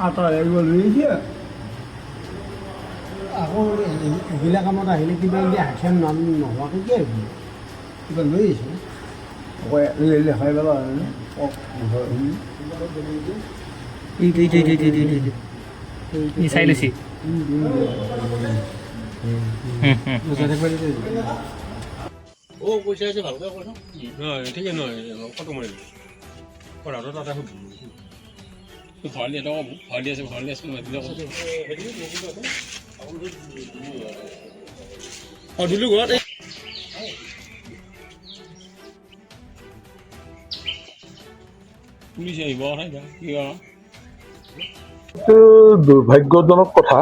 আঁতৰাই আহিব ধৰিছে। আকৌ এইবিলাক কামত আহিলে কিবা যদি হাইচেন নাম নোহোৱাকৈ কি আহিব কিবা লৈ আহিছে আকৌ দেখাই পেলা চাই লৈছি ও পইচা আছে ভালকৈ কৈছোঁ নহয় ঠিকে নহয় ফটো মাৰিব পঢ়াটো তাতে সুধ ভৰালি এটা ক'ব ভৰালি আছে অঁ দিলোঁ ঘৰত পুলিচ আহিব নাই কি দুৰ্ভাগ্যজনক কথা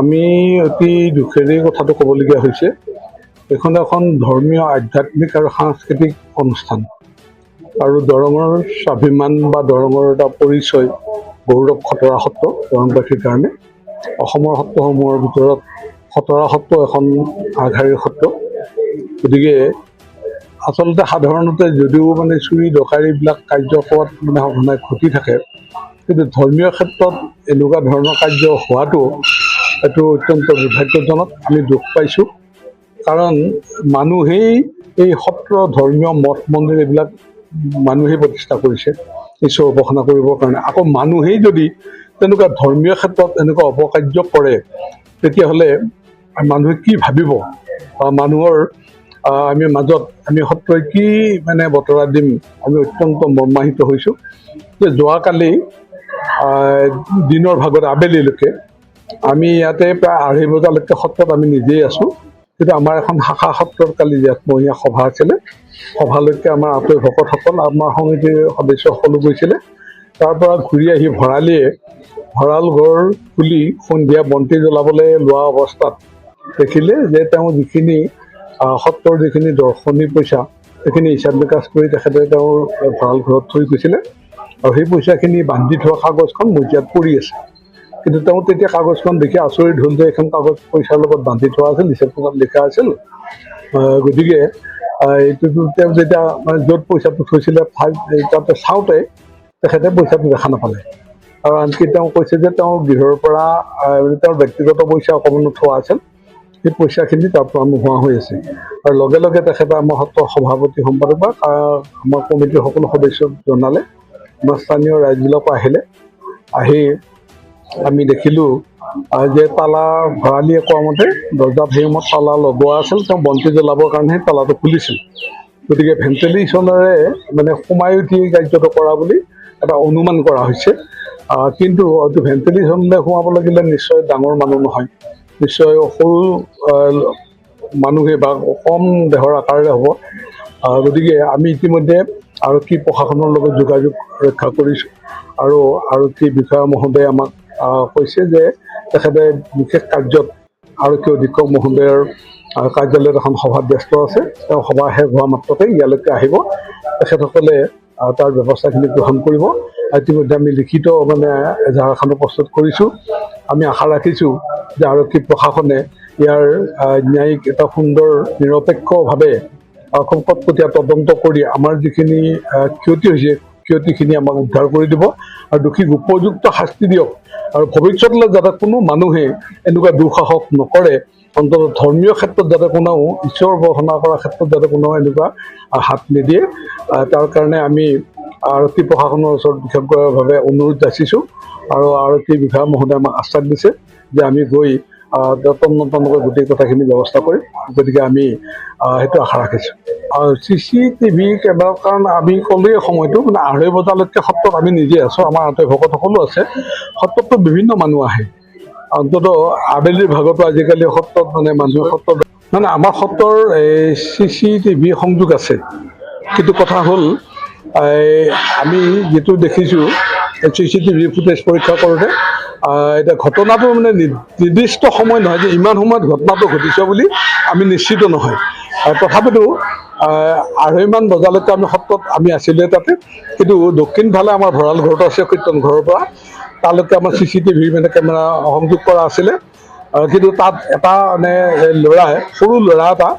আমি অতি দুখেৰে কথাটো ক'বলগীয়া হৈছে। এইখন এখন ধৰ্মীয় আধ্যাত্মিক আৰু সাংস্কৃতিক অনুষ্ঠান আৰু দৰঙৰ স্বাভিমান বা দৰঙৰ এটা পৰিচয় গৌৰৱ খতৰা সত্ৰ দৰংবাসীৰ কাৰণে। অসমৰ সত্ৰসমূহৰ ভিতৰত খতৰা সত্ৰ এখন আগশাৰীৰ সত্ৰ। গতিকে আচলতে সাধাৰণতে যদিও মানে চুৰি ডকাইতিবিলাক কাৰ্যকলাপ মানে সঘনাই ঘটি থাকে, কিন্তু ধৰ্মীয় ক্ষেত্ৰত এনেকুৱা ধৰণৰ কাৰ্য হোৱাটো এইটো অত্যন্ত দুৰ্ভাগ্যজনক। আমি দুখ পাইছোঁ, কাৰণ মানুহেই এই সত্ৰ ধৰ্মীয় মঠ মন্দিৰ এইবিলাক মানুহেই প্ৰতিষ্ঠা কৰিছে ঈশ্বৰ উপাসনা কৰিবৰ কাৰণে। আকৌ মানুহেই যদি তেনেকুৱা ধৰ্মীয় ক্ষেত্ৰত এনেকুৱা অপকাৰ্য কৰে, তেতিয়াহ'লে মানুহে কি ভাবিব বা মানুহৰ আমি মাজত আমি সত্ৰই কি মানে বতৰা দিম। আমি অত্যন্ত মৰ্মাহিত হৈছোঁ যে যোৱাকালি দিনৰ ভাগত আবেলিলৈকে আমি ইয়াতে প্ৰায় 2:30 বজালৈকে সত্ৰত আমি নিজেই আছোঁ, কিন্তু আমাৰ এখন শাখা সত্ৰত কালি জেঠমহীয়া সভা আছিলে। সভালৈকে আমাৰ আতৈ ভকতসকল আমাৰ সমিতিৰ সদস্য সকলো গৈছিলে। তাৰ পৰা ঘূৰি আহি ভঁৰাল ঘৰ খুলি সন্ধিয়া বন্তি জ্বলাবলৈ লোৱা অৱস্থাত দেখিলে যে তেওঁ যিখিনি সত্ৰৰ যিখিনি দৰ্শনী পইচা সেইখিনি হিচাপ নিকাচ কৰি তেখেতে তেওঁৰ ভঁৰাল ঘৰত থৈ গৈছিলে, আৰু সেই পইচাখিনি বান্ধি থোৱা কাগজখন মজিয়াত পৰি আছে। কিন্তু তেওঁ তেতিয়া কাগজখন দেখি আচৰিত হ'ল যে এইখন কাগজ পইচাৰ লগত বান্ধি থোৱা আছিল, হিচাপ নিকাচ লিখা আছিল। গতিকে এইটোতো তেওঁ যেতিয়া মানে য'ত পইচাটো থৈছিলে তাতে চাওঁতে তেখেতে পইচাটো দেখা নাপালে। আৰু আনকি তেওঁ কৈছে যে তেওঁৰ গৃহৰ পৰা তেওঁৰ ব্যক্তিগত পইচা অকণমানো থোৱা আছিল, সেই পইচাখিনি তাৰ পৰা নোহোৱা হৈ আছে। আৰু লগে লগে তেখেতে আমাৰ সত্ৰৰ সভাপতি সম্পাদক বা আমাৰ কমিটিৰ সকলো সদস্যক জনালে। আমাৰ স্থানীয় ৰাইজবিলাকো আহিলে। আহি আমি দেখিলোঁ যে তালা ভৰালীয়ে কোৱা মতে দৰ্জাত সেই সময়ত তালা লগোৱা আছিল, তেওঁ বন্তি জ্বলাবৰ কাৰণেহে তালাটো খুলিছিল। গতিকে ভেণ্টিলেশ্যনেৰে মানে সোমাই উঠি কাৰ্যটো কৰা বুলি এটা অনুমান কৰা হৈছে। কিন্তু হয়তো ভেণ্টিলেশ্যনলৈ সোমাব লাগিলে নিশ্চয় ডাঙৰ মানুহ নহয়, নিশ্চয় সৰু মানুহে বা কম দেহৰ আকাৰেৰে হ'ব। গতিকে আমি ইতিমধ্যে আৰক্ষী প্ৰশাসনৰ লগত যোগাযোগ ৰক্ষা কৰিছোঁ, আৰু আৰক্ষী বিষয়া মহোদয়ে আমাক কৈছে যে তেখেতে বিশেষ কাৰ্যত আৰক্ষী অধীক্ষক মহোদয়ৰ কাৰ্যালয়ত এখন সভাত ব্যস্ত আছে। তেওঁ সভা শেষ হোৱা মাত্ৰকে ইয়ালৈকে আহিব, তেখেতসকলে তাৰ ব্যৱস্থাখিনি গ্ৰহণ কৰিব। ইতিমধ্যে আমি লিখিত মানে এজাহাৰ এখনো প্ৰস্তুত কৰিছোঁ। আমি আশা ৰাখিছোঁ যে আৰক্ষী প্ৰশাসনে ইয়াৰ ন্যায়িক এটা সুন্দৰ নিৰপেক্ষভাৱে খুব কটকটীয়া তদন্ত কৰি আমাৰ যিখিনি ক্ষতি হৈছে ক্ষতিখিনি আমাক উদ্ধাৰ কৰি দিব, আৰু দোষীক উপযুক্ত শাস্তি দিয়ক, আৰু ভৱিষ্যতলৈ যাতে কোনো মানুহে এনেকুৱা দুঃসাহস নকৰে। অন্তত ধৰ্মীয় ক্ষেত্ৰত যাতে কোনেও ঈশ্বৰ উপাসনা কৰাৰ ক্ষেত্ৰত যাতে কোনেও এনেকুৱা হাত নিদিয়ে, তাৰ কাৰণে আমি আৰক্ষী প্ৰশাসনৰ ওচৰত বিশেষভাৱে অনুৰোধ যাচিছোঁ। আৰু আৰক্ষী বিষয়া মহোদয়ে আমাক আশ্বাস দিছে যে আমি গৈ তন্নতন্নকৈ গোটেই কথাখিনি ব্যৱস্থা কৰিম। গতিকে আমি সেইটো আশা ৰাখিছোঁ। CCTV কেমেৰাৰ কাৰণে আমি ক'লোৱেই সময়টো মানে 2:30 বজালৈকে সত্ৰত আমি নিজে আছোঁ, আমাৰ আতৈ ভকতসকলো আছে। সত্ৰততো বিভিন্ন মানুহ আহে, অন্ততঃ আবেলিৰ ভাগতো আজিকালি সত্ৰত মানে মানুহে সত্ৰত মানে আমাৰ সত্ৰৰ CCTV সংযোগ আছে। কিন্তু কথা হ'ল আমি যিটো দেখিছোঁ CCTV ফুটেজ পৰীক্ষা কৰোঁতে এতিয়া ঘটনাটো মানে নিৰ্দিষ্ট সময় নহয় যে ইমান সময়ত ঘটনাটো ঘটিছে বুলি আমি নিশ্চিত নহয়। তথাপিতো 2:30মান বজালৈকে আমি সত্ৰত আমি আছিলোঁ তাতে, কিন্তু দক্ষিণ ফালে আমাৰ ভঁৰাল ঘৰটো আছে কীৰ্তন ঘৰৰ পৰা তালৈকে আমাৰ CCTV মানে কেমেৰা সংযোগ কৰা আছিলে। কিন্তু তাত এটা মানে সৰু ল'ৰা এটা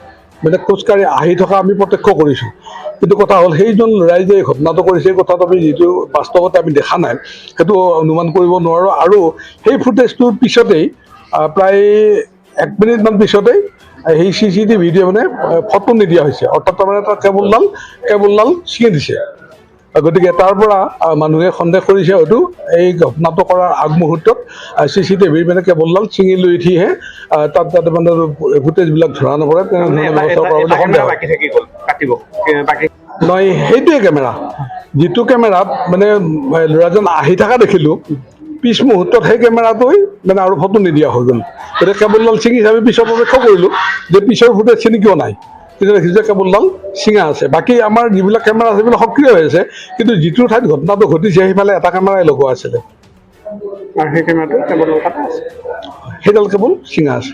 মানে খোজকাঢ়ি আহি থকা আমি প্ৰত্যক্ষ কৰিছোঁ। কিন্তু কথা হ'ল সেইজন ল'ৰাই যে এই ঘটনাটো কৰিছে সেই কথাটো আমি যিটো বাস্তৱতে আমি দেখা নাই সেইটো অনুমান কৰিব নোৱাৰোঁ। আৰু সেই ফুটেজটোৰ পিছতেই প্ৰায় 1 মিনিটমান পিছতেই সেই CCTV ভিডিঅ' মানে ফটো নিদিয়া হৈছে, অৰ্থাৎ তাৰমানে এটা কেবুলডাল ছিঙি দিছে। গতিকে তাৰ পৰা মানুহে সন্দেহ কৰিছে হয়তো এই ঘটনাটো কৰাৰ আগমুহূৰ্তত CCTVৰ মানে কেবুলডাল ছিঙি লৈ উঠিহে তাত যাতে মানে ফুটেজবিলাক ধৰা নপৰে তেনেধৰণে ব্যৱস্থা কৰা বুলি সন্দেহ হয়। নহয়, সেইটোৱে কেমেৰা, যিটো কেমেৰাত মানে ল'ৰাজন আহি থকা দেখিলোঁ, পিছ মুহূৰ্তত সেই কেমেৰাটোৱে মানে আৰু ফটো নিদিয়া হৈ গ'ল। গতিকে কেবুলডাল ছিঙি আমি পিছৰ পৰীক্ষা কৰিলোঁ যে পিছৰ ফুটেজ ছিঙি কিয় নাই, তেতিয়া দেখিছোঁ যে কেবুলডাল ছিঙা আছে। বাকী আমাৰ যিবিলাক কেমেৰা আছে সেইবিলাক সক্ৰিয় হৈ আছে, কিন্তু যিটো ঠাইত ঘটনাটো ঘটিছে সেইফালে এটা কেমেৰাই লগোৱা আছিলে আৰু সেই কেমেৰাটো কেবুলডাল কাটা আছে, সেইডাল কেবুল ছিঙা আছে।